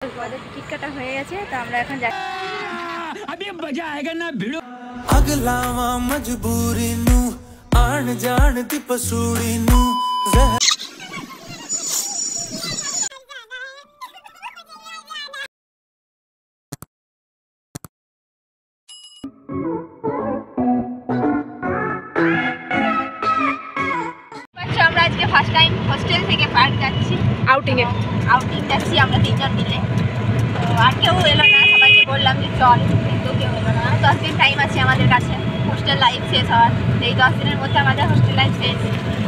Ticket কাটা হয়ে গেছে, তো আমরা এখন যাচ্ছি। अभी मजा आएगा ना भिड़ो। अगलावा मजबूरी नू आन जान दी पसूड़ी नू আমরা আজকে ফার্স্ট টাইম হোস্টেল থেকে পার্ক যাচ্ছি, আউটিং যাচ্ছি আমরা তিনজন মিলে। তো আর কেউ এলো না, সবাইকে বললাম যে চল, কিন্তু কেউ এলো না। 10 দিন টাইম আছে আমাদের কাছে হোস্টেল লাইফ শেষ হওয়ার। এই 10 দিনের মধ্যে আমাদের হোস্টেল লাইফ শেষ,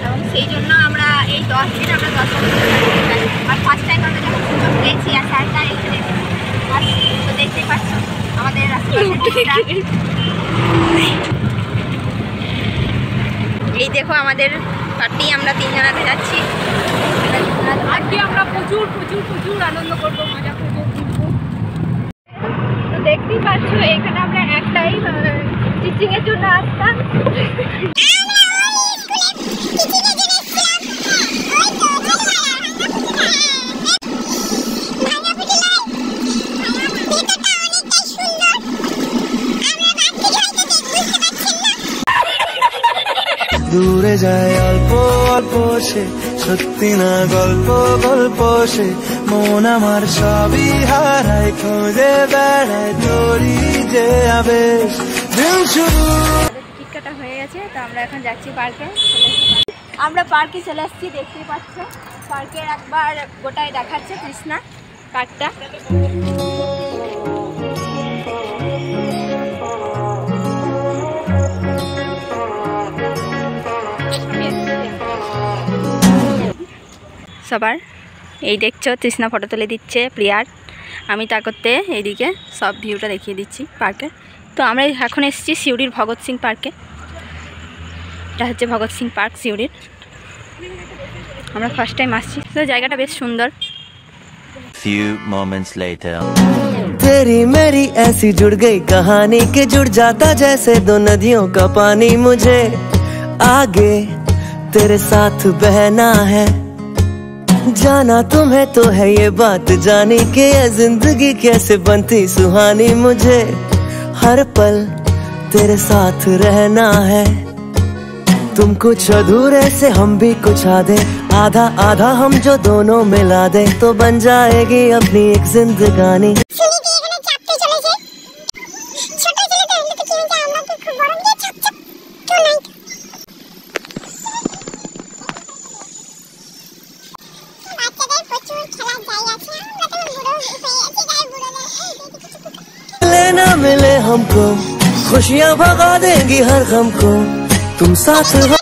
এবং সেই জন্য আমরা এই 10 দিন আমরা 10 আর ফার্স্ট টাইম আমরা যখন সুযোগ পেয়েছি আর স্যারটা এখানে তো দেখতেই পাচ্ছ আমাদের এই দেখো আমাদের পার্টি, আমরা তিনজনাতে যাচ্ছি। আজকে আমরা প্রচুর আনন্দ করবো, মজা করবো। তো দেখতেই পাচ্ছ এখানে আমরা একটাই টিচিং এর জন্য আসতাম। দূরে যায় অল্প অল্প সে, সত্যি না গল্প সে, মন আমার সবই হারায়, খোঁজে বেড়ায় তোরই যে আবেশ। টিকিট কাটা হয়ে গেছে, তো আমরা এখন যাচ্ছি পার্কে। আমরা পার্কে চলে আসছি, দেখতেই পাচ্ছ পার্কের একবার গোটায় দেখাচ্ছে কৃষ্ণা পার্কটা। সবার এই দেখছো তৃষ্ণা ফটো তুলে দিচ্ছে প্রিয়ার, আমি তা করতে এইদিকে সব ভিউটা দেখিয়ে দিচ্ছি পার্কের। তো আমরা এখন এসেছি সিউড়ির ভগৎ সিং পার্কে। এটা হচ্ছে ভগৎ সিং পার্ক সিউড়ির, আমরা ফার্স্ট টাইম আসছি। তো জায়গাটা বেশ সুন্দর। Few moments later. तेरी मेरी ऐसी जुड़ गई कहानी के जुड़ जाता जैसे दो नदियों का पानी, मुझे आगे तेरे साथ बहना है, जाना तुम्हें तो है ये बात जानी के ये जिंदगी कैसे बनती सुहानी, मुझे हर पल तेरे साथ रहना है। तुम कुछ अधूरे से हम भी कुछ आधे, आधा आधा हम जो दोनों मिला दे तो बन जाएगी अपनी एक जिंदगानी। लेना मिले हमको खुशियाँ भगा देंगी हर गम को, तुम साथ हो।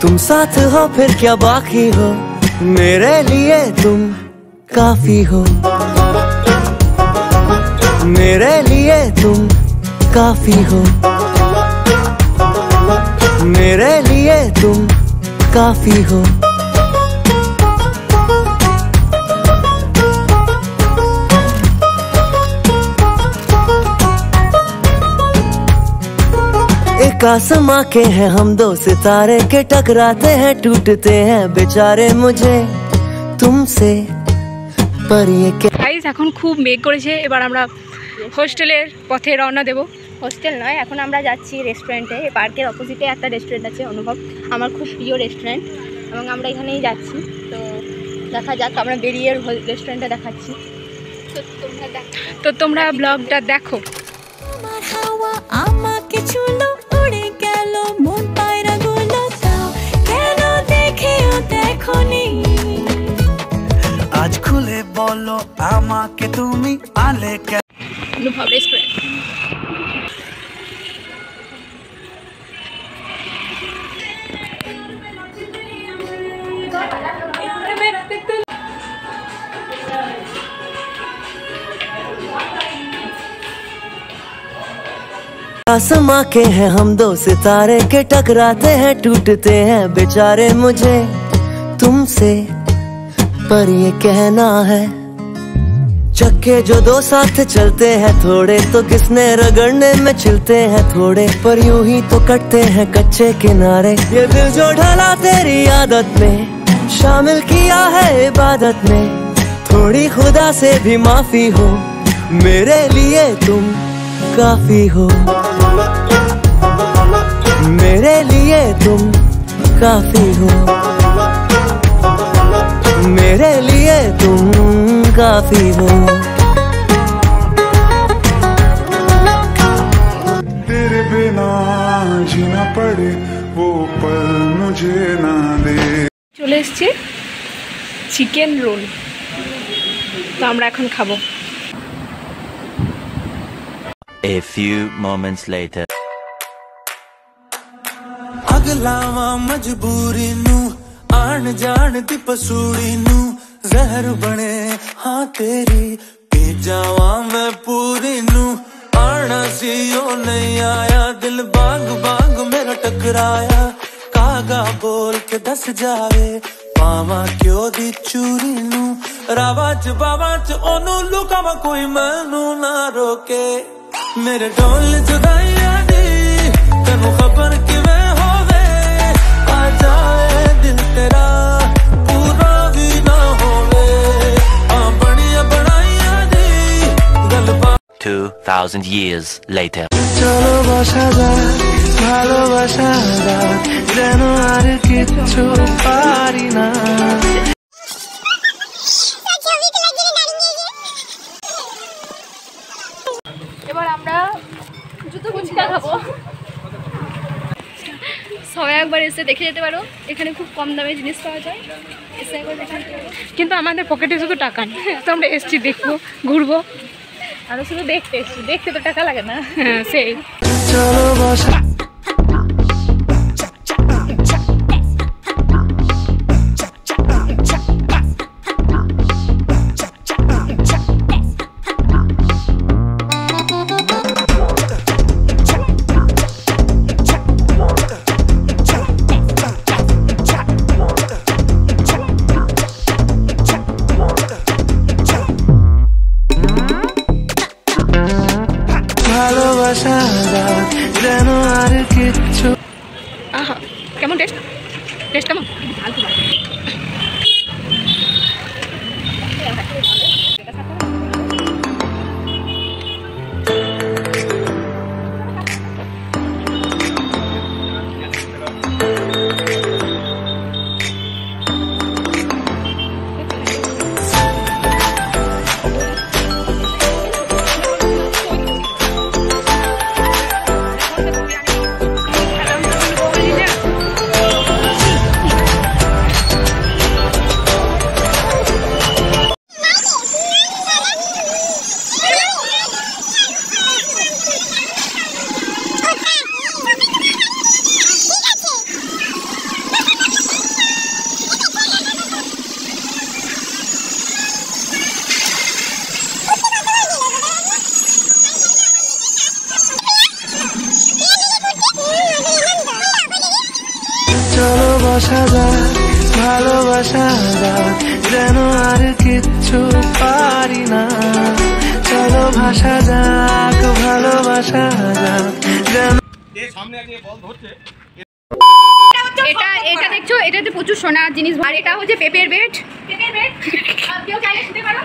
तुम साथ हो फिर क्या बाकी हो, मेरे लिए तुम काफी हो, मेरे लिए तुम काफी हो, मेरे लिए तुम काफी हो। एक आसमां के हैं हम दो सितारे के, टकराते हैं टूटते हैं बेचारे मुझे तुमसे पर ये क्या। গাইস এখন খুব মেঘ করেছে, এবার আমরা হোস্টেলের পথে রওনা দেব। হোস্টেল নয়, এখন আমরা যাচ্ছি রেস্টুরেন্টে। এই পার্কের অপোজিটে একটা রেস্টুরেন্ট আছে অনুভব, আমার খুব প্রিয় রেস্টুরেন্ট, এবং আমরা এখানেই যাচ্ছি। তো দেখা যাক, আমরা বেরিয়ে রেস্টুরেন্টে দেখাচ্ছি। তো তোমরা ব্লগটা দেখো। আমাকে চুলো উড়ে গেল মন পায়রা গুলো, তাও কেন দেখেও দেখোনি। আজ খুলে বলো আমাকে তুমি আলে কেন। অনুভব রেস্টুরেন্ট। आसमां के हैं हम दो सितारे के, टकराते हैं टूटते हैं बेचारे मुझे तुमसे पर ये कहना है। चक्के जो दो साथ चलते हैं थोड़े, तो किसने रगड़ने में चिलते हैं थोड़े, पर यूं ही तो कटते हैं कच्चे किनारे। ये दिल जो ढला तेरी आदत में, शामिल किया है इबादत में, थोड़ी खुदा से भी माफी हो, मेरे लिए तुम काफी हो, मेरे लिए तुम काफी हो, मेरे लिए तुम काफी हो। तेरे बिना जीना पड़े वो पल मुझे ना दे। চলে এসেছি চিকেন রোল, তো আমরা এখন খাবো। A few moments later. अगलावा मजबूरी नू, आन जान दी पसूड़ी नू, जहर बने हाँ तेरी, पी जावा मैं पूरी नू। आना सी ओ नहीं आया, दिल बाग बाग मेरा टकराया, कागा बोल के दस जावे, पावा क्यों दी चूरी नू। रावा च बावा च ओनू लुकावा, कोई मैनू ना रोके, मेरे ढोल जुदाइया दी तेनू खबर किवें होवे, आ जाए दिल तेरा पूरा भी ना होवे, आ बनिया बनाइया दी गलबा। 2000 years later. चलो बसा जाक ভালোবাসা রাত, যেন আর কিচ্ছু পারি না। এবার আমরা জুতো ফুচকা খাবো। সবাই একবার এসে দেখে যেতে পারো, এখানে খুব কম দামে জিনিস পাওয়া যায়, এসে একবার দেখে যেতে পারো। কিন্তু আমাদের পকেটে শুধু টাকা নেই, তো আমরা এসছি দেখবো, ঘুরবো। আমরা শুধু দেখতে এসছি, দেখতে তো টাকা লাগে না। হ্যাঁ সেই। চলো বসা ভালোবাসা রাত, যেন আর কিচ্ছু। আহা কেমন টেস্ট, টেস্ট কেমন? চলো বসা যাক ভালোবাসা যাক যেন আর কিচ্ছু পারি না চলো ভাষা যাক ভালোবাসা যাক যেন এটা দেখছো এটাতে প্রচুর সোনার জিনিস আর এটা হচ্ছে পেঁপের বেড কেউ চাইলে শুতে পারো